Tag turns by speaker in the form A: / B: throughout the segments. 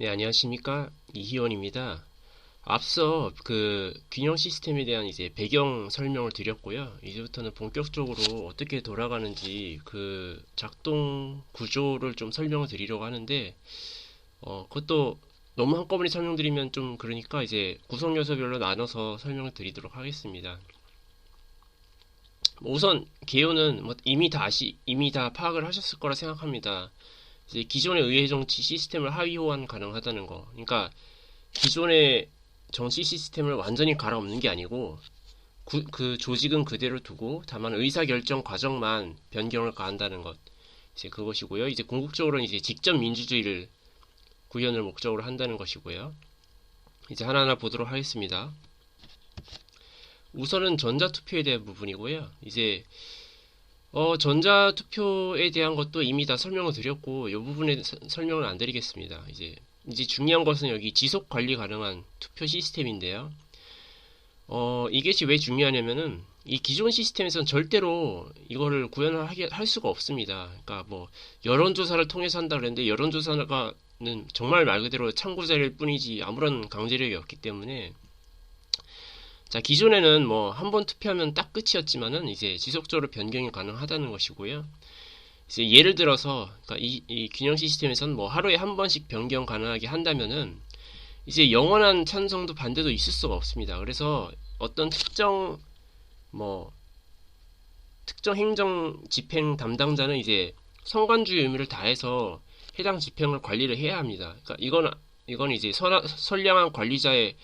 A: 네, 안녕하십니까? 이희원입니다. 앞서 그 균형 시스템에 대한 이제 배경 설명을 드렸고요. 이제부터는 본격적으로 어떻게 돌아가는지 그 작동 구조를 좀 설명을 드리려고 하는데, 그것도 너무 한꺼번에 설명드리면 좀 그러니까 이제 구성 요소별로 나눠서 설명을 드리도록 하겠습니다. 우선 개요는 뭐 이미 다 파악을 하셨을 거라 생각합니다. 이제 기존의 의회 정치 시스템을 하위 호환 가능하다는 거. 그러니까 기존의 정치 시스템을 완전히 갈아엎는 게 아니고 그 조직은 그대로 두고 다만 의사결정 과정만 변경을 가한다는 것. 이제 그것이고요. 이제 궁극적으로는 이제 직접 민주주의를 구현을 목적으로 한다는 것이고요. 이제 하나하나 보도록 하겠습니다. 우선은 전자투표에 대한 부분이고요. 이제 전자투표에 대한 것도 이미 다 설명을 드렸고 이 부분에 설명을 안 드리겠습니다. 이제 중요한 것은 여기 지속 관리 가능한 투표 시스템인데요. 이것이 왜 중요하냐면은 이 기존 시스템에서는 절대로 이거를 구현을 할 수가 없습니다. 그러니까 뭐 여론조사를 통해서 한다 그랬는데 여론조사가 정말 말 그대로 참고 자료일 뿐이지 아무런 강제력이 없기 때문에 자 기존에는 뭐 한 번 투표하면 딱 끝이었지만은 이제 지속적으로 변경이 가능하다는 것이고요. 이제 예를 들어서 그러니까 이 균형 시스템에서는 뭐 하루에 한 번씩 변경 가능하게 한다면은 이제 영원한 찬성도 반대도 있을 수가 없습니다. 그래서 어떤 뭐 특정 행정 집행 담당자는 이제 성관주의 의무를 다해서 해당 집행을 관리를 해야 합니다. 그러니까 이건 이제 선량한 관리자의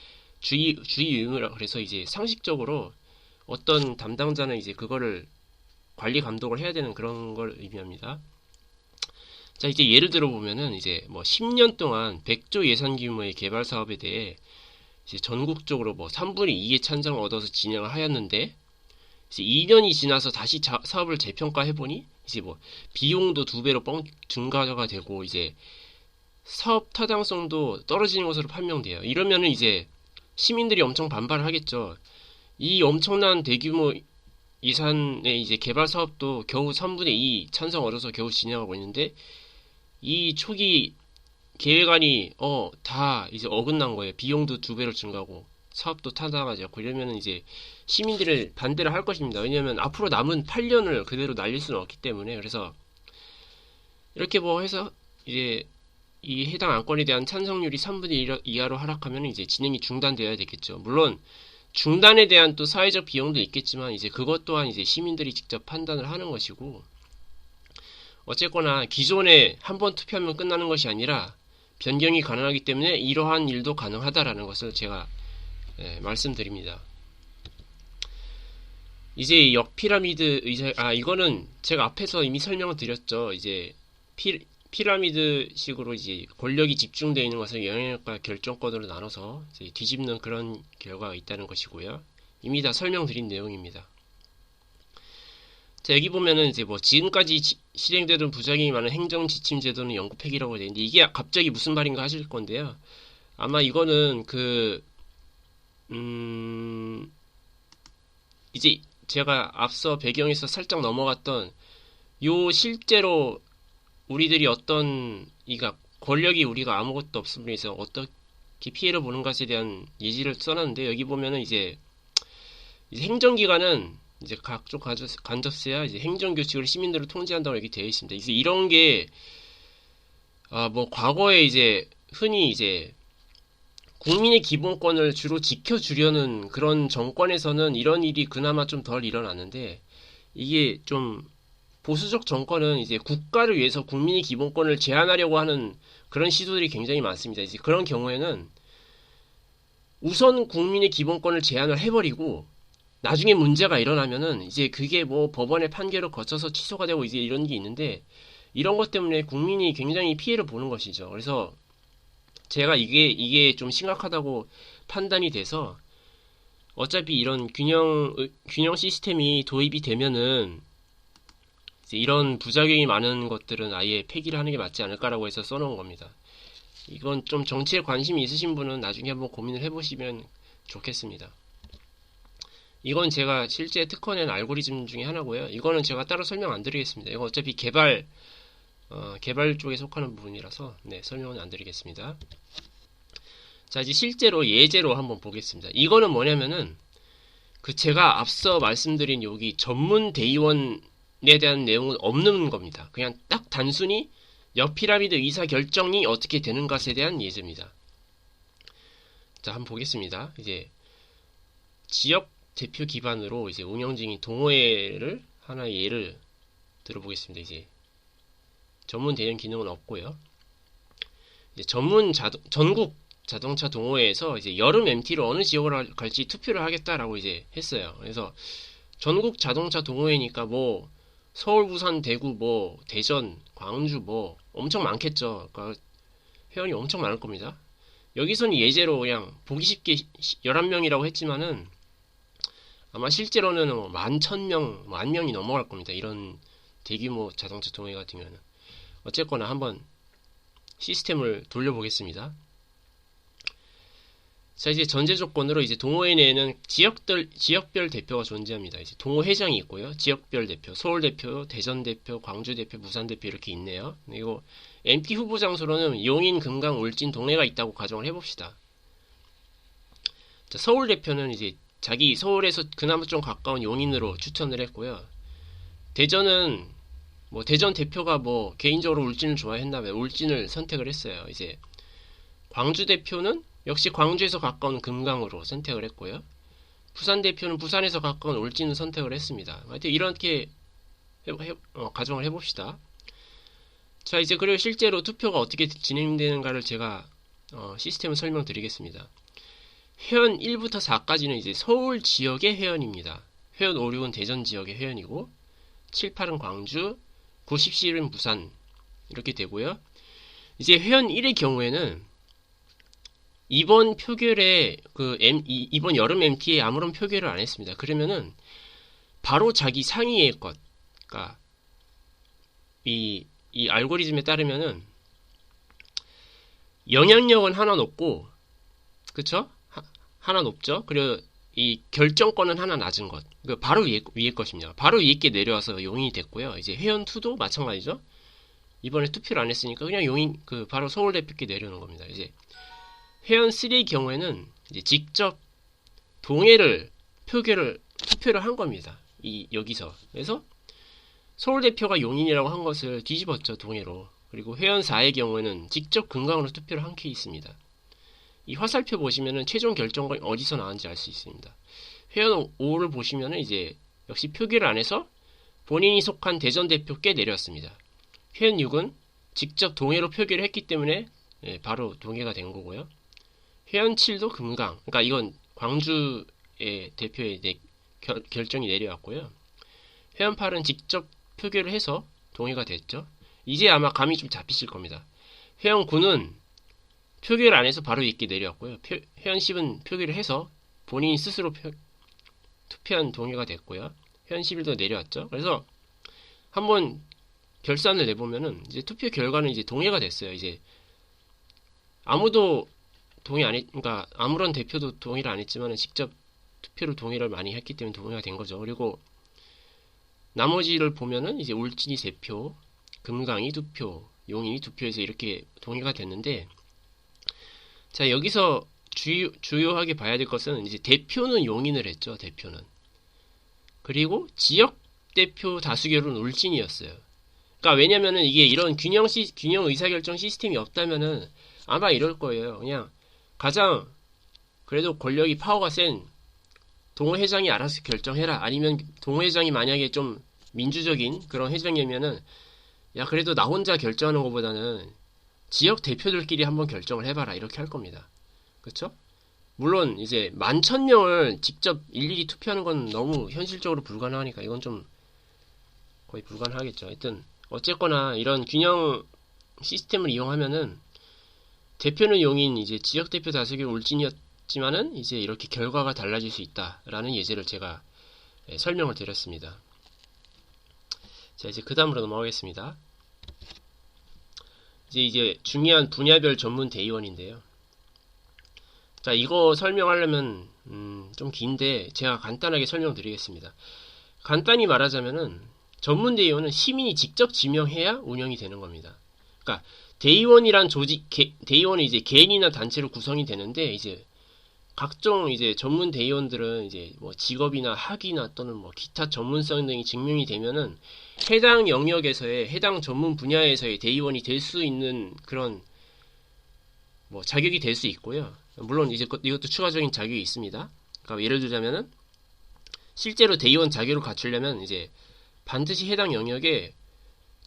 A: 주의 의무라 그래서 이제 상식적으로 어떤 담당자는 이제 그거를 관리 감독을 해야 되는 그런 걸 의미합니다. 자, 이제 예를 들어 보면은 이제 뭐 10년 동안 100조 예산 규모의 개발 사업에 대해 이제 전국적으로 뭐 3분의 2의 찬성을 얻어서 진행을 하였는데 이제 2년이 지나서 다시 사업을 재평가해 보니 이제 뭐 비용도 2배로 증가가 되고 이제 사업 타당성도 떨어지는 것으로 판명돼요. 이러면은 이제 시민들이 엄청 반발을 하겠죠. 이 엄청난 대규모 예산의 이제 개발 사업도 겨우 3분의 2 찬성 얻어서 겨우 진행하고 있는데 이 초기 계획안이 다 이제 어긋난 거예요. 비용도 2배로 증가하고 사업도 타당하지 않고 이러면은 이제 시민들을 반대를 할 것입니다. 왜냐하면 앞으로 남은 8년을 그대로 날릴 수는 없기 때문에 그래서 이렇게 뭐 해서 이제 이 해당 안건에 대한 찬성률이 3분의 1 이하로 하락하면 이제 진행이 중단되어야 되겠죠. 물론 중단에 대한 또 사회적 비용도 있겠지만 이제 그것 또한 이제 시민들이 직접 판단을 하는 것이고 어쨌거나 기존에 한 번 투표하면 끝나는 것이 아니라 변경이 가능하기 때문에 이러한 일도 가능하다라는 것을 제가 말씀드립니다. 이제 역피라미드 이거는 제가 앞에서 이미 설명을 드렸죠. 이제 피라미드식으로 이제 권력이 집중되어 있는 것을 영향력과 결정권으로 나눠서 이제 뒤집는 그런 결과가 있다는 것이고요. 이미 다 설명드린 내용입니다. 자, 여기 보면은 이제 뭐 지금까지 실행되던 부작용이 많은 행정 지침 제도는 영구 폐기라고 되어 있는데 이게 갑자기 무슨 말인가 하실 건데요. 아마 이거는 이제 제가 앞서 배경에서 살짝 넘어갔던 요 실제로 우리들이 이가 권력이 우리가 아무것도 없음으로 해서 어떻게 피해를 보는 것에 대한 예지를 써놨는데 여기 보면은 이제 행정기관은 이제 각종 간접세와 이제 행정규칙을 시민들을 통제한다고 여기 되어 있습니다. 이제 이런 게 뭐 과거에 이제 흔히 이제 국민의 기본권을 주로 지켜주려는 그런 정권에서는 이런 일이 그나마 좀 덜 일어났는데 이게 좀 보수적 정권은 이제 국가를 위해서 국민의 기본권을 제한하려고 하는 그런 시도들이 굉장히 많습니다. 이제 그런 경우에는 우선 국민의 기본권을 제한을 해버리고 나중에 문제가 일어나면은 이제 그게 뭐 법원의 판결을 거쳐서 취소가 되고 이제 이런 게 있는데 이런 것 때문에 국민이 굉장히 피해를 보는 것이죠. 그래서 제가 이게 좀 심각하다고 판단이 돼서 어차피 이런 균형 시스템이 도입이 되면은 이제 이런 부작용이 많은 것들은 아예 폐기를 하는 게 맞지 않을까라고 해서 써놓은 겁니다. 이건 좀 정치에 관심이 있으신 분은 나중에 한번 고민을 해보시면 좋겠습니다. 이건 제가 실제 특허낸 알고리즘 중에 하나고요. 이거는 제가 따로 설명 안 드리겠습니다. 이거 어차피 개발 개발 쪽에 속하는 부분이라서 네, 설명은 안 드리겠습니다. 자, 이제 실제로 예제로 한번 보겠습니다. 이거는 뭐냐면은 그 제가 앞서 말씀드린 여기 전문 대의원에 대한 내용은 없는 겁니다. 그냥 딱 단순히 옆피라미드 의사 결정이 어떻게 되는 것에 대한 예제입니다. 자, 한번 보겠습니다. 이제 지역 대표 기반으로 이제 운영 중인 동호회를 하나의 예를 들어보겠습니다. 이제 전문 대행 기능은 없고요. 이제 전국 자동차 동호회에서 이제 여름 MT로 어느 지역으로 갈지 투표를 하겠다라고 이제 했어요. 그래서 전국 자동차 동호회니까 뭐 서울, 부산, 대구, 뭐 대전, 광주 뭐 엄청 많겠죠. 그러니까 회원이 엄청 많을 겁니다. 여기서는 예제로 그냥 보기 쉽게 11명이라고 했지만은 아마 실제로는 뭐 11,000명, 10,000명이 넘어갈 겁니다. 이런 대규모 자동차 동호회 같은 경우는. 어쨌거나 한번 시스템을 돌려보겠습니다. 자, 이제 전제 조건으로 이제 동호회 내에는 지역별 대표가 존재합니다. 이제 동호회장이 있고요. 지역별 대표, 서울 대표, 대전 대표, 광주 대표, 부산 대표 이렇게 있네요. 그리고 MP 후보 장소로는 용인, 금강, 울진, 동래가 있다고 가정을 해봅시다. 자, 서울 대표는 이제 자기 서울에서 그나마 좀 가까운 용인으로 추천을 했고요. 대전은 뭐 대전 대표가 뭐 개인적으로 울진을 좋아했나봐요. 울진을 선택을 했어요. 이제 광주 대표는 역시 광주에서 가까운 금강으로 선택을 했고요. 부산 대표는 부산에서 가까운 울진을 선택을 했습니다. 하여튼 이렇게 가정을 해봅시다. 자, 이제 그리고 실제로 투표가 어떻게 진행되는가를 제가 시스템을 설명드리겠습니다. 회원 1부터 4까지는 이제 서울 지역의 회원입니다. 회원 5, 6은 대전 지역의 회원이고 7, 8은 광주, 9, 10, 11은 부산 이렇게 되고요. 이제 회원 1의 경우에는 이번 표결에 이번 여름 MT에 아무런 표결을 안 했습니다. 그러면은 바로 자기 상위의 것, 그러니까 이 알고리즘에 따르면은 영향력은 하나 높고, 그쵸? 하나 높죠? 그리고 이 결정권은 하나 낮은 것. 바로 위에 것입니다. 바로 위에 게 내려와서 용인이 됐고요. 이제 회원 2도 마찬가지죠? 이번에 투표를 안 했으니까 그냥 바로 서울 대표께 내려오는 겁니다. 이제 회원 3의 경우에는 이제 직접 투표를 한 겁니다. 여기서. 그래서 서울 대표가 용인이라고 한 것을 뒤집었죠, 동해로. 그리고 회원 4의 경우에는 직접 금강으로 투표를 한 케이스입니다. 이 화살표 보시면은 최종 결정권이 어디서 나왔는지 알 수 있습니다. 회원 5를 보시면은 이제 역시 표기를 안 해서 본인이 속한 대전 대표께 내렸습니다. 회원 6은 직접 동해로 표기를 했기 때문에 바로 동해가 된 거고요. 회원 7도 금강, 그러니까 이건 광주의 대표의 결정이 내려왔고요. 회원 8은 직접 표기를 해서 동의가 됐죠. 이제 아마 감이 좀 잡히실 겁니다. 회원 9는 표기를 안 해서 바로 있게 내려왔고요. 회원 10은 표기를 해서 본인이 스스로 투표한 동의가 됐고요. 회원 11도 내려왔죠. 그래서 한번 결산을 내보면은 이제 투표 결과는 이제 동의가 됐어요. 이제 아무도 그러니까 아무런 대표도 동의를 안 했지만 직접 투표를 동의를 많이 했기 때문에 동의가 된 거죠. 그리고 나머지를 보면은 이제 울진이 3표, 금강이 2표, 용인이 2표에서 이렇게 동의가 됐는데, 자, 여기서 주요하게 봐야 될 것은 이제 대표는 용인을 했죠. 대표는. 그리고 지역 대표 다수결은 울진이었어요. 그러니까 왜냐면은 이게 이런 균형 의사결정 시스템이 없다면은 아마 이럴 거예요. 그냥 가장 그래도 권력이 파워가 센 동호회장이 알아서 결정해라. 아니면 동호회장이 만약에 좀 민주적인 그런 회장이면은 야, 그래도 나 혼자 결정하는 것보다는 지역 대표들끼리 한번 결정을 해봐라. 이렇게 할 겁니다. 그쵸? 물론 이제 11,000명을 직접 일일이 투표하는 건 너무 현실적으로 불가능하니까 이건 좀 거의 불가능하겠죠. 하여튼 어쨌거나 이런 균형 시스템을 이용하면은 대표는 용인, 이제 지역 대표 다수결 울진이었지만은 이제 이렇게 결과가 달라질 수 있다라는 예제를 제가 설명을 드렸습니다. 자, 이제 그 다음으로 넘어가겠습니다. 이제 중요한 분야별 전문 대의원인데요. 자, 이거 설명하려면 좀 긴데 제가 간단하게 설명드리겠습니다. 간단히 말하자면은 전문대의원은 시민이 직접 지명해야 운영이 되는 겁니다. 그러니까 대의원이란 조직, 대의원은 이제 개인이나 단체로 구성이 되는데 이제 각종 이제 전문 대의원들은 이제 뭐 직업이나 학위나 또는 뭐 기타 전문성 등이 증명이 되면은 해당 영역에서의 해당 전문 분야에서의 대의원이 될 수 있는 그런 뭐 자격이 될 수 있고요. 물론 이제 이것도 추가적인 자격이 있습니다. 그러니까 예를 들자면은 실제로 대의원 자격을 갖추려면 이제 반드시 해당 영역에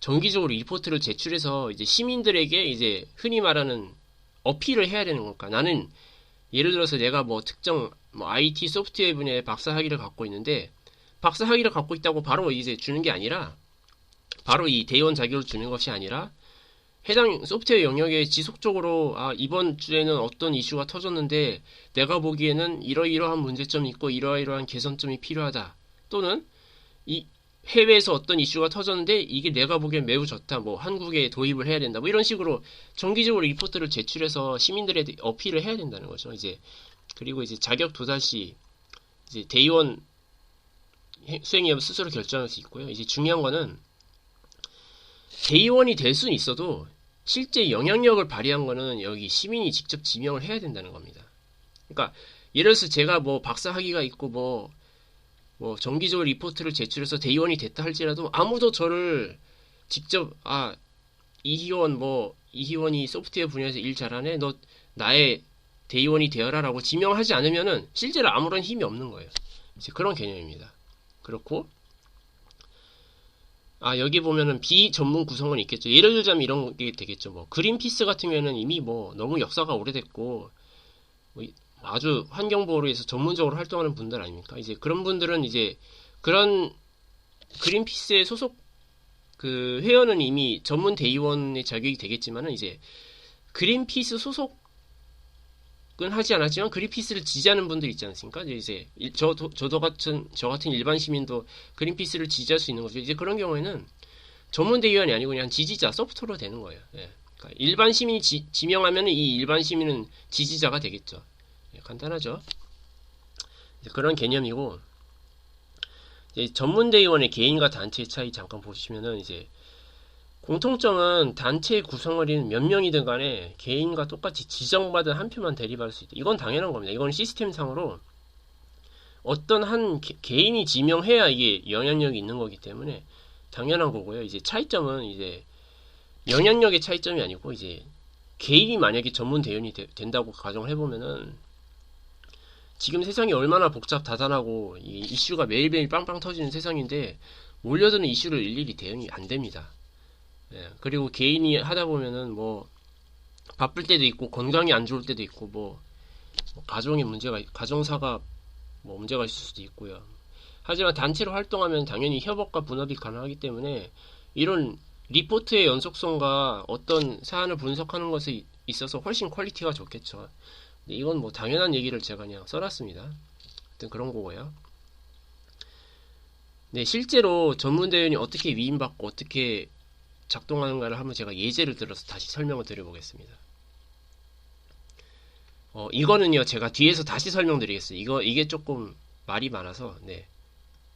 A: 정기적으로 리포트를 제출해서 이제 시민들에게 이제 흔히 말하는 어필을 해야 되는 거니까 나는 예를 들어서 내가 뭐 특정 뭐 IT 소프트웨어 분야의 박사 학위를 갖고 있는데 박사 학위를 갖고 있다고 바로 이제 주는 게 아니라 바로 이 대의원 자격을 주는 것이 아니라 해당 소프트웨어 영역에 지속적으로 이번 주에는 어떤 이슈가 터졌는데 내가 보기에는 이러이러한 문제점이 있고 이러이러한 개선점이 필요하다. 또는 이 해외에서 어떤 이슈가 터졌는데 이게 내가 보기엔 매우 좋다. 뭐 한국에 도입을 해야 된다. 뭐 이런 식으로 정기적으로 리포트를 제출해서 시민들에 어필을 해야 된다는 거죠. 이제 그리고 이제 자격 도달 시 이제 대의원 수행 여부 스스로 결정할 수 있고요. 이제 중요한 거는 대의원이 될 수는 있어도 실제 영향력을 발휘한 거는 여기 시민이 직접 지명을 해야 된다는 겁니다. 그러니까 예를 들어서 제가 뭐 박사 학위가 있고 뭐 정기적으로 리포트를 제출해서 대의원이 됐다 할지라도 아무도 저를 직접 이희원이 소프트웨어 분야에서 일 잘하네 너 나의 대의원이 되어라라고 지명하지 않으면은 실제로 아무런 힘이 없는 거예요. 이제 그런 개념입니다. 그렇고 여기 보면은 비전문 구성원이 있겠죠. 예를 들자면 이런 게 되겠죠. 뭐 그린피스 같은 경우에는 이미 뭐 너무 역사가 오래됐고 뭐 아주 환경보호를 위해서 전문적으로 활동하는 분들 아닙니까? 이제 그런 분들은 이제 그런 그린피스의 소속 그 회원은 이미 전문 대의원의 자격이 되겠지만은 이제 그린피스 소속은 하지 않았지만 그린피스를 지지하는 분들 있지 않습니까? 이제 저 같은 일반 시민도 그린피스를 지지할 수 있는 거죠. 이제 그런 경우에는 전문 대의원이 아니고 그냥 지지자 소프트로 되는 거예요. 예. 그러니까 일반 시민이 지명하면 이 일반 시민은 지지자가 되겠죠. 간단하죠. 그런 개념이고 이제 전문대의원의 개인과 단체의 차이 잠깐 보시면은 이제 공통점은 단체 구성원인 몇 명이든 간에 개인과 똑같이 지정받은 한 표만 대립할 수 있다. 이건 당연한 겁니다. 이건 시스템상으로 어떤 한 개인이 지명해야 이게 영향력이 있는 거기 때문에 당연한 거고요. 이제 차이점은 이제 영향력의 차이점이 아니고 이제 개인이 만약에 전문 대의원이 된다고 가정을 해보면은 지금 세상이 얼마나 복잡다단하고 이 이슈가 매일매일 빵빵 터지는 세상인데 몰려드는 이슈를 일일이 대응이 안 됩니다. 예, 그리고 개인이 하다 보면은 뭐 바쁠 때도 있고 건강이 안 좋을 때도 있고 뭐 가정의 문제가 가정사가 뭐 문제가 있을 수도 있고요. 하지만 단체로 활동하면 당연히 협업과 분업이 가능하기 때문에 이런 리포트의 연속성과 어떤 사안을 분석하는 것에 있어서 훨씬 퀄리티가 좋겠죠. 이건 뭐 당연한 얘기를 제가 그냥 써놨습니다. 하여튼 그런 거고요. 네, 실제로 전문대의원이 어떻게 위임받고 어떻게 작동하는가를 한번 제가 예제를 들어서 다시 설명을 드려보겠습니다. 이거는요, 제가 뒤에서 다시 설명드리겠습니다. 이게 조금 말이 많아서, 네.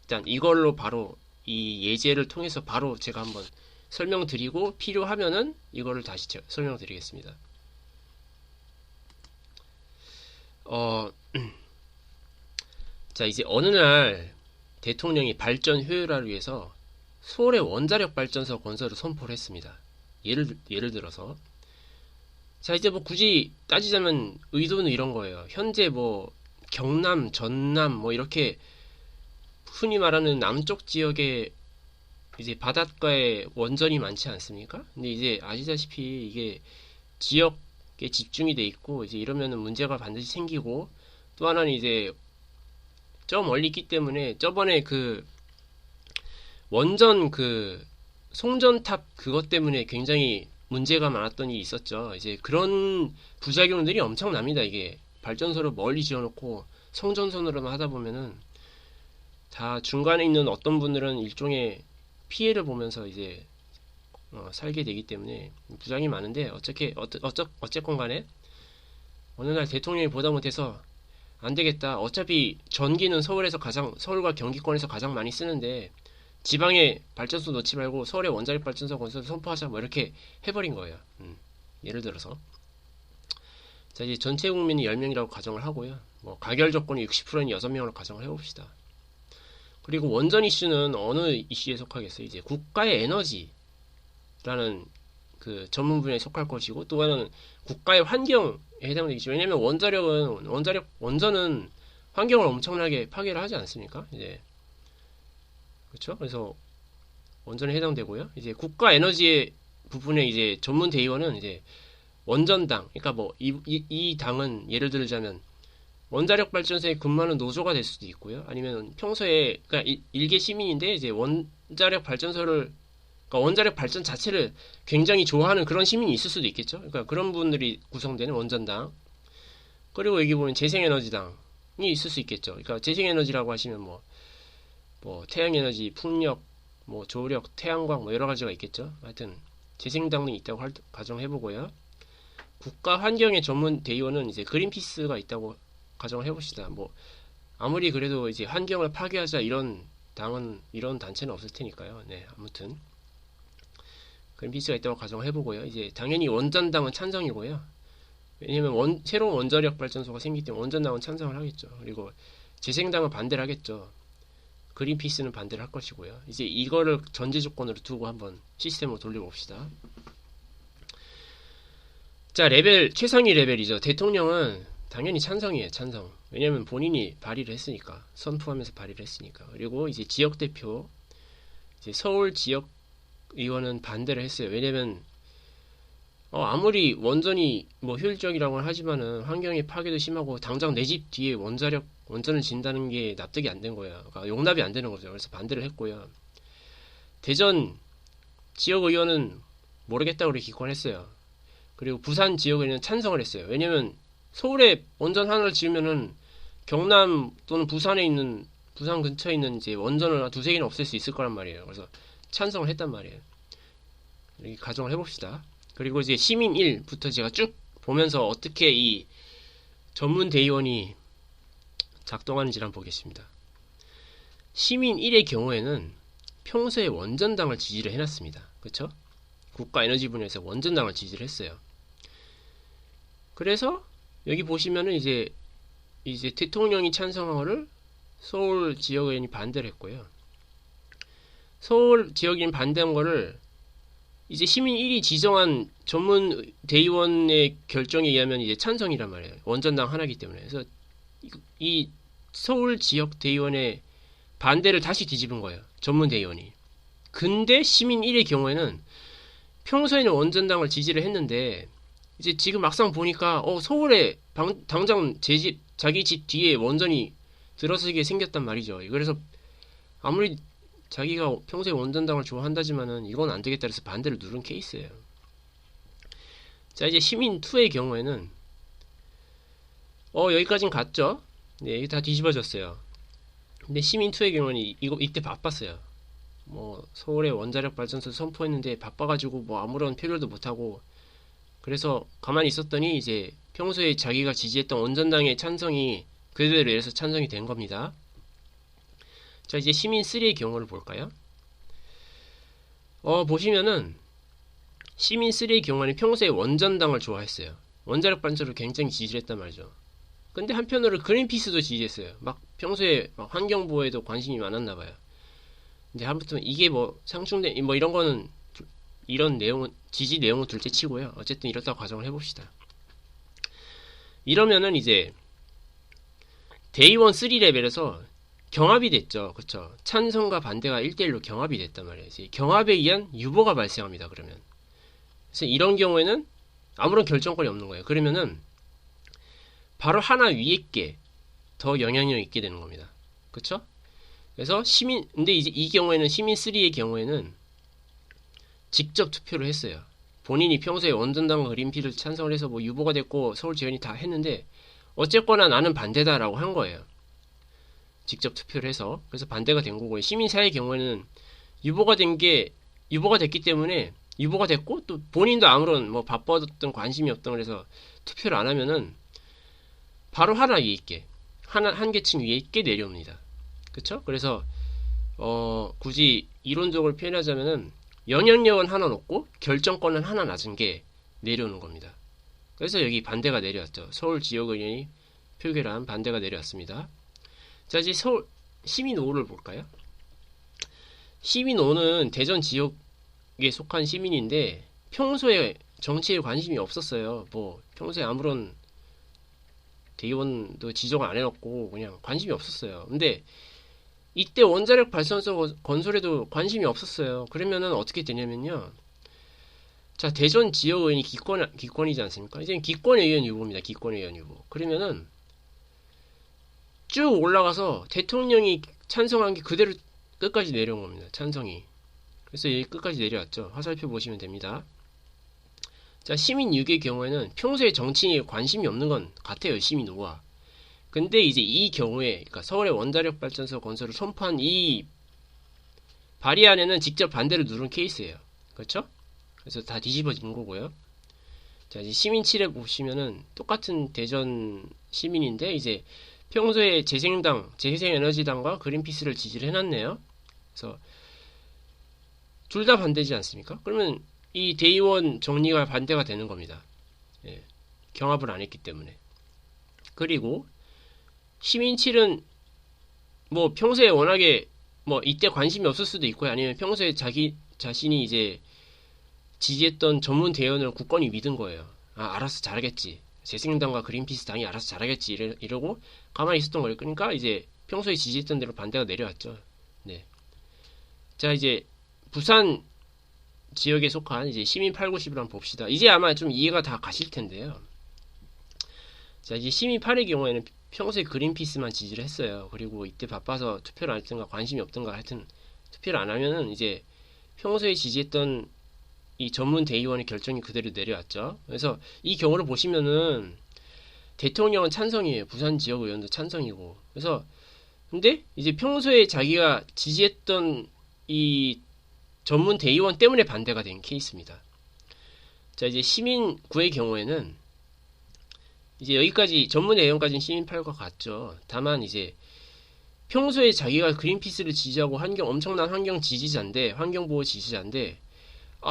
A: 일단 이걸로 바로 이 예제를 통해서 바로 제가 한번 설명드리고 필요하면은 이거를 다시 설명드리겠습니다. 자, 이제 어느 날 대통령이 발전 효율화를 위해서 서울의 원자력 발전소 건설을 선포를 했습니다. 예를 들어서 자, 이제 뭐 굳이 따지자면 의도는 이런 거예요. 현재 뭐 경남, 전남 뭐 이렇게 흔히 말하는 남쪽 지역에 이제 바닷가에 원전이 많지 않습니까? 근데 이제 아시다시피 이게 지역에 집중이 돼 있고 이제 이러면은 문제가 반드시 생기고 또 하나는 이제 저 멀리 있기 때문에 저번에 그 원전 그 송전탑 그것 때문에 굉장히 문제가 많았던 일이 있었죠. 이제 그런 부작용들이 엄청납니다. 이게 발전소를 멀리 지어놓고 송전선으로만 하다 보면은 다 중간에 있는 어떤 분들은 일종의 피해를 보면서 이제 살게 되기 때문에 부작용이 많은데 어쨌건 간에 어느 날 대통령이 보다 못해서 안 되겠다. 어차피 전기는 서울과 경기권에서 가장 많이 쓰는데 지방에 발전소 넣지 말고 서울에 원자력 발전소 건설 선포하자 뭐 이렇게 해버린 거예요. 예를 들어서 자 이제 전체 국민이 10명이라고 가정을 하고요. 뭐 가결 조건이 60%인 6명으로 가정을 해봅시다. 그리고 원전 이슈는 어느 이슈에 속하겠어요? 이제 국가의 에너지라는 그 전문 분야에 속할 것이고 또 하나는 국가의 환경에 해당되겠죠. 왜냐면 원전은 환경을 엄청나게 파괴를 하지 않습니까? 이제 그렇죠? 그래서 원전에 해당되고요. 이제 국가 에너지의 부분에 이제 전문 대의원은 이제 원전당, 그러니까 뭐 이 당은 예를 들자면 원자력 발전소에 근무하는 노조가 될 수도 있고요. 아니면 평소에 그러니까 일개 시민인데 이제 원자력 발전소를 그러니까 원자력 발전 자체를 굉장히 좋아하는 그런 시민이 있을 수도 있겠죠. 그러니까 그런 분들이 구성되는 원전당. 그리고 여기 보면 재생에너지당이 있을 수 있겠죠. 그러니까 재생에너지라고 하시면 뭐 태양에너지, 풍력, 뭐 조력, 태양광 뭐 여러 가지가 있겠죠. 하여튼 재생당 등이 있다고 가정해보고요. 국가 환경의 전문 대의원은 이제 그린피스가 있다고 가정을 해봅시다. 뭐 아무리 그래도 이제 환경을 파괴하자 이런 단체는 없을 테니까요. 네, 아무튼 그린피스가 있다고 가정을 해보고요. 이제 당연히 원전당은 찬성이고요. 왜냐면 새로운 원자력 발전소가 생기기 때문에 원전당은 찬성을 하겠죠. 그리고 재생당은 반대를 하겠죠. 그린피스는 반대를 할 것이고요. 이제 이거를 전제 조건으로 두고 한번 시스템으로 돌려봅시다. 자, 최상위 레벨이죠. 대통령은 당연히 찬성이에요, 찬성. 왜냐면 본인이 발의를 했으니까. 선포하면서 발의를 했으니까. 그리고 이제 지역 대표, 이제 서울 지역 의원은 반대를 했어요. 왜냐면, 아무리 원전이 뭐 효율적이라고 하지만은 환경의 파괴도 심하고 당장 내 집 뒤에 원전을 진다는 게 납득이 안 된 거예요. 그러니까 용납이 안 되는 거죠. 그래서 반대를 했고요. 대전 지역 의원은 모르겠다고 그렇게 기권했어요. 그리고 부산 지역에는 찬성을 했어요. 왜냐면 서울에 원전 하나를 지으면은 경남 또는 부산 근처에 있는 이제 원전을 두세 개는 없앨 수 있을 거란 말이에요. 그래서 찬성을 했단 말이에요. 이렇게 가정을 해봅시다. 그리고 이제 시민 1부터 제가 쭉 보면서 어떻게 이 전문 대의원이 작동하는지 한번 보겠습니다. 시민 1의 경우에는 평소에 원전당을 지지를 해놨습니다. 그쵸? 국가 에너지 분야에서 원전당을 지지를 했어요. 그래서 여기 보시면은 이제 대통령이 찬성한 거를 서울 지역의원이 반대를 했고요. 서울 지역의원이 반대한 거를 이제 시민 1이 지정한 전문 대의원의 결정에 의하면 이제 찬성이란 말이에요. 원전당 하나이기 때문에. 그래서 이 서울 지역 대의원의 반대를 다시 뒤집은 거예요. 전문 대의원이. 근데 시민 1의 경우에는 평소에는 원전당을 지지를 했는데 이제 지금 막상 보니까 서울에 당장 자기 집 뒤에 원전이 들어서게 생겼단 말이죠. 그래서 아무리 자기가 평소에 원전당을 좋아한다지만은 이건 안 되겠다 그래서 반대를 누른 케이스예요. 자, 이제 시민 2의 경우에는 여기까진 갔죠. 네, 이게 다 뒤집어졌어요. 근데 시민 2의 경우는 이때 바빴어요. 뭐 서울에 원자력 발전소 선포했는데 바빠가지고 뭐 아무런 표결도 못하고 그래서 가만히 있었더니 이제 평소에 자기가 지지했던 원전당의 찬성이 그대로 이래서 찬성이 된 겁니다. 자, 이제 시민 3의 경우를 볼까요? 보시면은 시민 3의 경우는 평소에 원전당을 좋아했어요. 원자력 발전소를 굉장히 지지를 했단 말이죠. 근데 한편으로 그린피스도 지지했어요. 막 평소에 막 환경보호에도 관심이 많았나 봐요. 근데 아무튼 이게 뭐 상충된 뭐 이런 거는 이런 내용은 지지 내용은 둘째 치고요. 어쨌든 이렇다고 가정을 해봅시다. 이러면은 이제 대의원 3레벨에서 경합이 됐죠. 그쵸? 찬성과 반대가 1대1로 경합이 됐단 말이에요. 이제 경합에 의한 유보가 발생합니다. 그러면. 그래서 이런 경우에는 아무런 결정권이 없는 거예요. 그러면은 바로 하나 위에 게 더 영향력이 있게 되는 겁니다. 그쵸? 그래서 근데 이제 이 경우에는 시민 3의 경우에는 직접 투표를 했어요. 본인이 평소에 원전당과 그린피를 찬성을 해서 뭐 유보가 됐고 서울 지원이 다 했는데 어쨌거나 나는 반대다라고 한 거예요. 직접 투표를 해서. 그래서 반대가 된 거고요. 시민 4의 경우에는 유보가 됐기 때문에 유보가 됐고 또 본인도 아무런 뭐 바빴던 관심이 없던 그래서 투표를 안 하면은 바로 하나 위에 있게 한 계층 위에 있게 내려옵니다. 그쵸? 그래서 굳이 이론적으로 표현하자면은 영향력은 하나 높고 결정권은 하나 낮은 게 내려오는 겁니다. 그래서 여기 반대가 내려왔죠. 서울 지역의원이 표결한 반대가 내려왔습니다. 자, 이제 서울 시민 5를 볼까요? 시민 5는 대전 지역에 속한 시민인데 평소에 정치에 관심이 없었어요. 뭐 평소에 아무런 대의원도 지정 안 해놓고 그냥 관심이 없었어요. 근데 이때 원자력 발전소 건설에도 관심이 없었어요. 그러면은 어떻게 되냐면요. 자, 대전 지역의원이 기권이지 않습니까? 이제 기권의원 후보입니다. 기권의원 후보. 그러면은 쭉 올라가서 대통령이 찬성한 게 그대로 끝까지 내려온 겁니다. 찬성이. 그래서 여기 끝까지 내려왔죠. 화살표 보시면 됩니다. 자, 시민 6의 경우에는 평소에 정치인에 관심이 없는 건 같아요. 시민 5와. 근데 이제 이 경우에, 그러니까 서울의 원자력 발전소 건설을 선포한 이 발의안에는 직접 반대를 누른 케이스예요. 그렇죠? 그래서 다 뒤집어진 거고요. 자, 이제 시민 7에 보시면은 똑같은 대전 시민인데 이제 평소에 재생에너지당과 그린피스를 지지를 해놨네요. 그래서 둘 다 반대지 않습니까? 그러면 이 대의원 정리가 반대가 되는 겁니다. 예, 경합을 안 했기 때문에. 그리고 시민 7은 뭐 평소에 워낙에 뭐 이때 관심이 없을 수도 있고요. 아니면 평소에 자기 자신이 이제 지지했던 전문 대의원을 국권이 믿은 거예요. 아, 알아서 잘하겠지. 재생당과 그린피스 당이 알아서 잘하겠지. 이러고 가만히 있었던 거예요. 그러니까 이제 평소에 지지했던 대로 반대가 내려왔죠. 네. 자, 이제 부산 지역에 속한 이제 시민 8, 90을 한번 봅시다. 이제 아마 좀 이해가 다 가실 텐데요. 자, 이제 시민 8의 경우에는 평소에 그린피스만 지지를 했어요. 그리고 이때 바빠서 투표를 안 했던가 관심이 없던가 하여튼 투표를 안 하면은 이제 평소에 지지했던 이 전문 대의원의 결정이 그대로 내려왔죠. 그래서 이 경우를 보시면은 대통령은 찬성이에요. 부산 지역 의원도 찬성이고. 그래서 근데 이제 평소에 자기가 지지했던 이 전문 대의원 때문에 반대가 된 케이스입니다. 자, 이제 시민 9의 경우에는 이제 여기까지 전문 대의원까지는 시민 8과 같죠. 다만 이제 평소에 자기가 그린피스를 지지하고 엄청난 환경 지지자인데 환경보호 지지자인데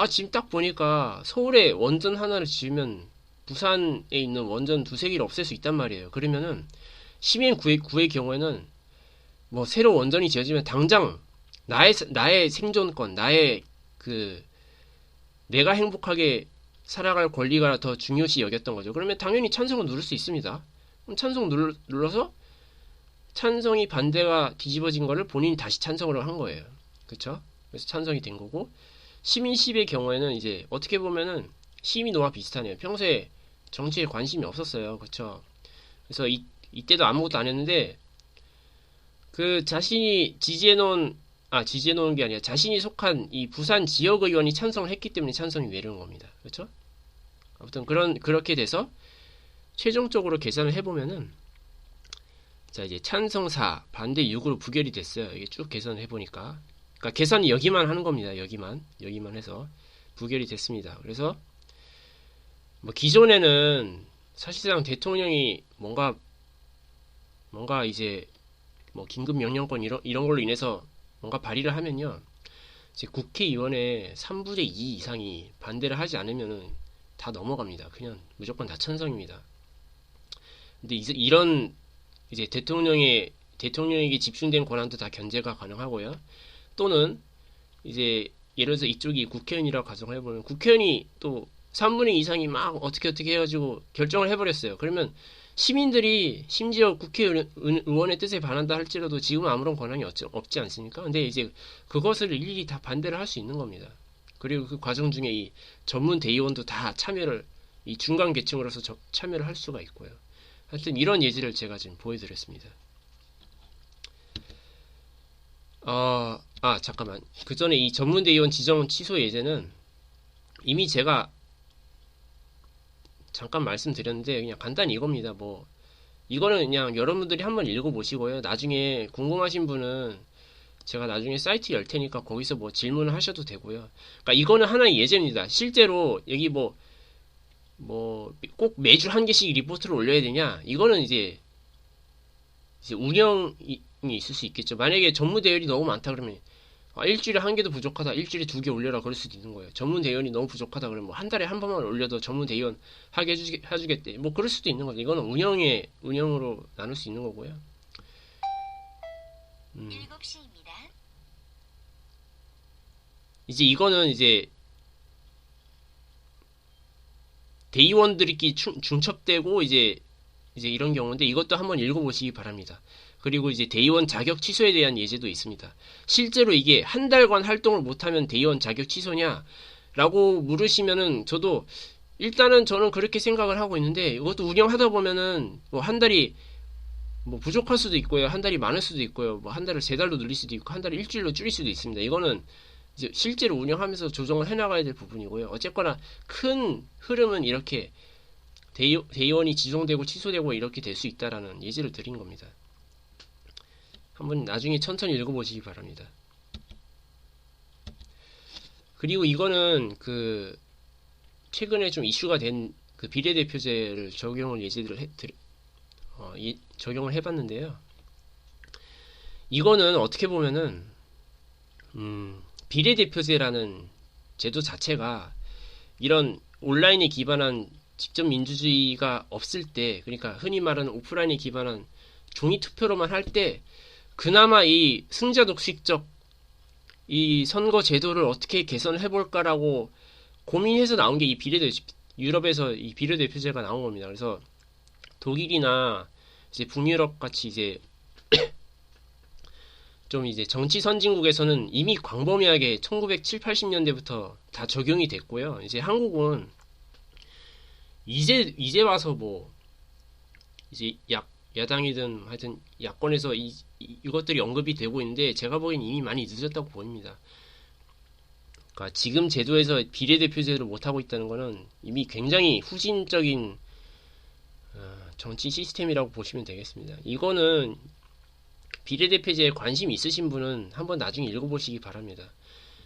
A: 지금 딱 보니까 서울에 원전 하나를 지으면 부산에 있는 원전 두세 개를 없앨 수 있단 말이에요. 그러면은 시민 9의 경우에는 뭐 새로 원전이 지어지면 당장 나의 생존권, 내가 행복하게 살아갈 권리가 더 중요시 여겼던 거죠. 그러면 당연히 찬성을 누를 수 있습니다. 그럼 찬성 눌러서 찬성이 반대가 뒤집어진 거를 본인이 다시 찬성을 한 거예요. 그쵸? 그래서 찬성이 된 거고, 시민 10의 경우에는 이제 어떻게 보면은 시민 5와 비슷하네요. 평소에 정치에 관심이 없었어요. 그쵸? 그래서 이때도 아무것도 안 했는데, 자신이 지지해놓은 게 아니라 자신이 속한 이 부산 지역의원이 찬성을 했기 때문에 찬성이 내려온 겁니다. 그렇죠? 아무튼 그렇게 돼서 최종적으로 계산을 해보면은 자, 이제 찬성 4, 반대 6으로 부결이 됐어요. 이게 쭉 계산을 해보니까. 그러니까 계산이 여기만 하는 겁니다. 여기만 해서 부결이 됐습니다. 그래서 뭐 기존에는 사실상 대통령이 뭔가 이제 뭐 긴급 명령권 이런 걸로 인해서 뭔가 발의를 하면요, 이제 국회의원의 3분의 2 이상이 반대를 하지 않으면은 다 넘어갑니다. 그냥 무조건 다 찬성입니다. 근데 이런 이제 대통령에게 집중된 권한도 다 견제가 가능하고요. 또는 이제 예를 들어서 이쪽이 국회의원이라고 가정을 해보면 국회의원이 또 3분의 2 이상이 막 어떻게 해가지고 결정을 해버렸어요. 그러면 시민들이 심지어 국회의원의 뜻에 반한다 할지라도 지금은 아무런 권한이 없지 않습니까? 근데 이제 그것을 일일이 다 반대를 할 수 있는 겁니다. 그리고 그 과정 중에 이 전문 대의원도 다 이 중간 계층으로서 참여를 할 수가 있고요. 하여튼 이런 예지를 제가 지금 보여드렸습니다. 잠깐만. 그 전에 이 전문 대의원 지정 취소 예제는 이미 제가 잠깐 말씀드렸는데 그냥 간단히 이겁니다. 뭐 이거는 그냥 여러분들이 한번 읽어보시고요. 나중에 궁금하신 분은 제가 나중에 사이트 열 테니까 거기서 뭐 질문을 하셔도 되고요. 그러니까 이거는 하나의 예제입니다. 실제로 여기 뭐 꼭 매주 한 개씩 리포트를 올려야 되냐? 이거는 이제 운영이 있을 수 있겠죠. 만약에 전무대열이 너무 많다 그러면 일주일에 한 개도 부족하다. 일주일에 두 개 올려라. 그럴 수도 있는 거예요. 전문 대의원이 너무 부족하다. 그러면 뭐 한 달에 한 번만 올려도 전문 대의원 하게 해주겠대. 뭐 그럴 수도 있는 거죠. 이거는 운영으로 나눌 수 있는 거고요.
B: 7시입니다.
A: 이제 이거는 이제 대의원들끼리 중첩되고 이제 이런 경우인데 이것도 한번 읽어보시기 바랍니다. 그리고 이제 대의원 자격 취소에 대한 예제도 있습니다. 실제로 이게 한 달간 활동을 못하면 대의원 자격 취소냐? 라고 물으시면은 저도 일단은 저는 그렇게 생각을 하고 있는데 이것도 운영하다 보면은 뭐 한 달이 뭐 부족할 수도 있고요. 한 달이 많을 수도 있고요. 뭐 한 달을 세 달로 늘릴 수도 있고 한 달을 일주일로 줄일 수도 있습니다. 이거는 이제 실제로 운영하면서 조정을 해나가야 될 부분이고요. 어쨌거나 큰 흐름은 이렇게 대의원이 지정되고 취소되고 이렇게 될 수 있다라는 예제를 드린 겁니다. 한번 나중에 천천히 읽어보시기 바랍니다. 그리고 이거는 그 최근에 좀 이슈가 된 그 비례대표제를 적용을 적용을 해봤는데요. 이거는 어떻게 보면은 비례대표제라는 제도 자체가 이런 온라인에 기반한 직접 민주주의가 없을 때, 그러니까 흔히 말하는 오프라인에 기반한 종이 투표로만 할 때 그나마 이 승자 독식적 이 선거 제도를 어떻게 개선을 해볼까라고 고민해서 나온 게 이 유럽에서 이 비례대표제가 나온 겁니다. 그래서 독일이나 이제 북유럽 같이 이제 좀 이제 정치 선진국에서는 이미 광범위하게 1970, 80년대부터 다 적용이 됐고요. 이제 한국은 이제 와서 뭐 이제 야당이든 하여튼 야권에서 이것들이 언급이 되고 있는데 제가 보기엔 이미 많이 늦었다고 보입니다. 그러니까 지금 제도에서 비례대표제를 못하고 있다는 것은 이미 굉장히 후진적인 정치 시스템이라고 보시면 되겠습니다. 이거는 비례대표제에 관심 있으신 분은 한번 나중에 읽어보시기 바랍니다.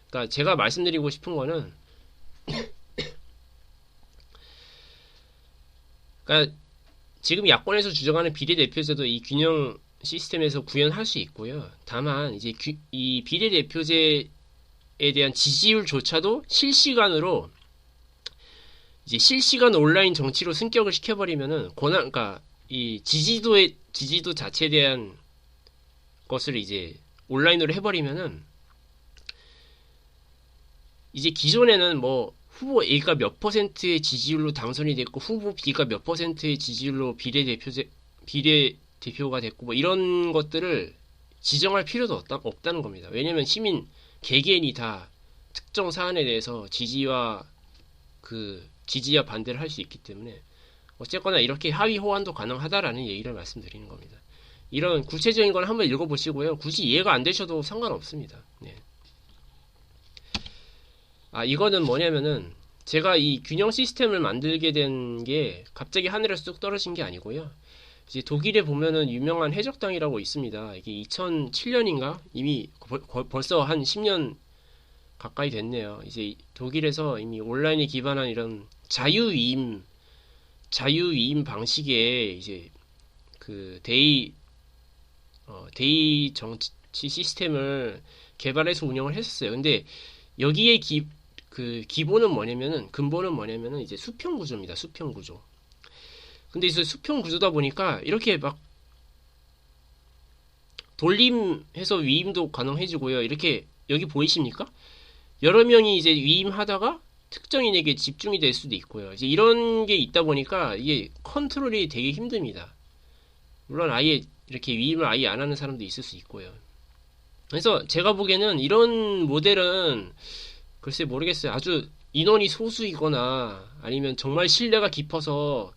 A: 그러니까 제가 말씀드리고 싶은 거는 그러니까 지금 야권에서 주장하는 비례대표제도 이 균형 시스템에서 구현할 수 있고요. 다만 이제 이 비례대표제에 대한 지지율조차도 실시간 온라인 정치로 승격을 시켜버리면은 그러니까 이 지지도 자체에 대한 것을 이제 온라인으로 해버리면은 이제 기존에는 뭐 후보 A가 몇 퍼센트의 지지율로 당선이 됐고 후보 B가 몇 퍼센트의 지지율로 비례대표가 됐고 뭐 이런 것들을 지정할 필요도 없다는 겁니다. 왜냐면 시민 개개인이 다 특정 사안에 대해서 지지와 반대를 할 수 있기 때문에 어쨌거나 이렇게 하위 호환도 가능하다라는 얘기를 말씀드리는 겁니다. 이런 구체적인 건 한번 읽어보시고요. 굳이 이해가 안 되셔도 상관없습니다. 네. 이거는 뭐냐면은 제가 이 균형 시스템을 만들게 된 게 갑자기 하늘에서 뚝 떨어진 게 아니고요. 이제 독일에 보면은 유명한 해적당이라고 있습니다. 이게 2007년인가? 이미 벌써 한 10년 가까이 됐네요. 이제 독일에서 이미 온라인에 기반한 이런 자유위임 방식의 이제 그 대의 정치 시스템을 개발해서 운영을 했었어요. 근데 여기에 근본은 뭐냐면은 이제 수평 구조입니다. 수평 구조. 근데 이제 수평 구조다 보니까 이렇게 막 돌림해서 위임도 가능해지고요. 이렇게 여기 보이십니까? 여러 명이 이제 위임하다가 특정인에게 집중이 될 수도 있고요. 이제 이런 게 있다 보니까 이게 컨트롤이 되게 힘듭니다. 물론 아예 이렇게 위임을 아예 안 하는 사람도 있을 수 있고요. 그래서 제가 보기에는 이런 모델은 글쎄 모르겠어요. 아주 인원이 소수이거나 아니면 정말 신뢰가 깊어서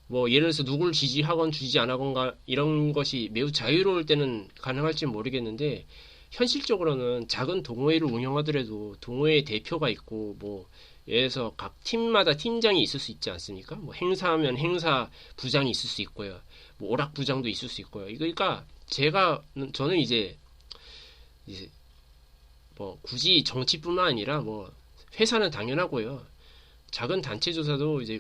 A: 뭐 예를 들어서 누굴 지지하건 지지 안 하건가 이런 것이 매우 자유로울 때는 가능할지는 모르겠는데 현실적으로는 작은 동호회를 운영하더라도 동호회 대표가 있고 뭐 예를 들어서 각 팀마다 팀장이 있을 수 있지 않습니까? 뭐 행사하면 행사 부장이 있을 수 있고요. 뭐 오락 부장도 있을 수 있고요. 그러니까 저는 이제 뭐 굳이 정치뿐만 아니라 뭐 회사는 당연하고요. 작은 단체 조사도 이제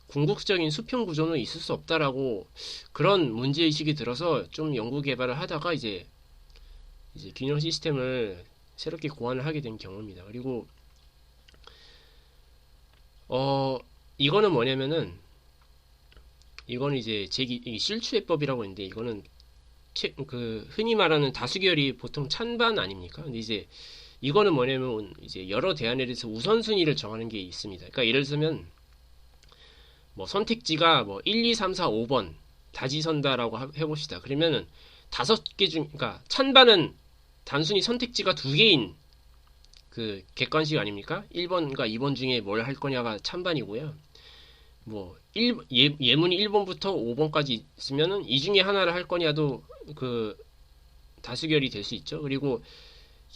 A: 궁극적인 수평 구조는 있을 수 없다라고 그런 문제 의식이 들어서 좀 연구 개발을 하다가 이제 균형 시스템을 새롭게 고안을 하게 된 경우입니다. 그리고 이거는 뭐냐면은 이거는 이제 실추해법이라고 있는데 이거는 그 흔히 말하는 다수결이 보통 찬반 아닙니까? 근데 이제 이거는 뭐냐면 이제 여러 대안에 대해서 우선순위를 정하는 게 있습니다. 그러니까 예를 들면 뭐 선택지가 뭐 1, 2, 3, 4, 5번 다지선다라고 해봅시다. 그러면은 5개 중, 그러니까 찬반은 단순히 선택지가 2개인 그 객관식 아닙니까? 1번과 2번 중에 뭘 할 거냐가 찬반이고요. 뭐 예문이 1번부터 5번까지 있으면은 이 중에 하나를 할 거냐도 그 다수결이 될 수 있죠. 그리고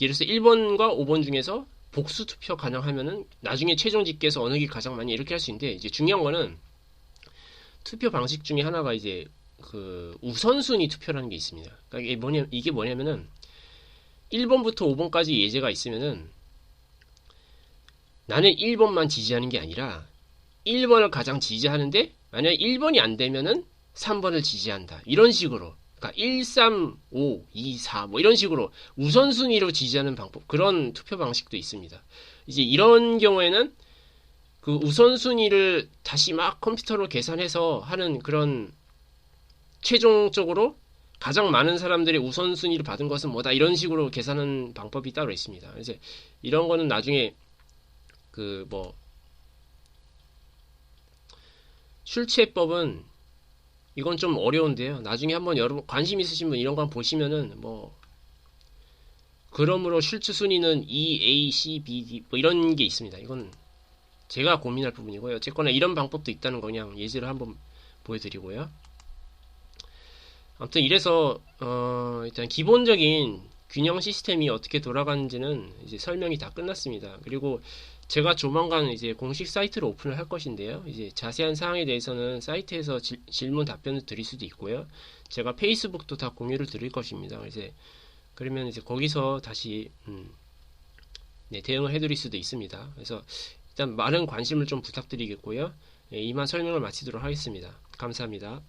A: 예를 들어서 1번과 5번 중에서 복수 투표 가능하면은 나중에 최종 집계에서 어느 게 가장 많이 이렇게 할 수 있는데 이제 중요한 거는 투표 방식 중에 하나가 이제 그 우선순위 투표라는 게 있습니다. 그러니까 이게 뭐냐면은 1번부터 5번까지 예제가 있으면은 나는 1번만 지지하는 게 아니라 1번을 가장 지지하는데 만약에 1번이 안 되면은 3번을 지지한다. 이런 식으로. 그러니까 1, 3, 5, 2, 4 뭐 이런 식으로 우선순위로 지지하는 방법. 그런 투표 방식도 있습니다. 이제 이런 경우에는 그 우선순위를 다시 막 컴퓨터로 계산해서 하는 그런 최종적으로 가장 많은 사람들이 우선순위를 받은 것은 뭐다 이런 식으로 계산하는 방법이 따로 있습니다. 이제 이런 거는 나중에 그 뭐 출제법은 이건 좀 어려운데요. 나중에 한번 여러분 관심 있으신 분 이런 거 한번 보시면은 뭐 그러므로 실추 순위는 E, A, C, B, D 뭐 이런 게 있습니다. 이건 제가 고민할 부분이고요. 어쨌거나 이런 방법도 있다는 거 그냥 예시를 한번 보여드리고요. 아무튼 이래서 일단 기본적인 균형 시스템이 어떻게 돌아가는지는 이제 설명이 다 끝났습니다. 그리고 제가 조만간 이제 공식 사이트를 오픈을 할 것인데요. 이제 자세한 사항에 대해서는 사이트에서 질문 답변을 드릴 수도 있고요. 제가 페이스북도 다 공유를 드릴 것입니다. 이제 그러면 이제 거기서 다시 네, 대응을 해드릴 수도 있습니다. 그래서 일단 많은 관심을 좀 부탁드리겠고요. 네, 이만 설명을 마치도록 하겠습니다. 감사합니다.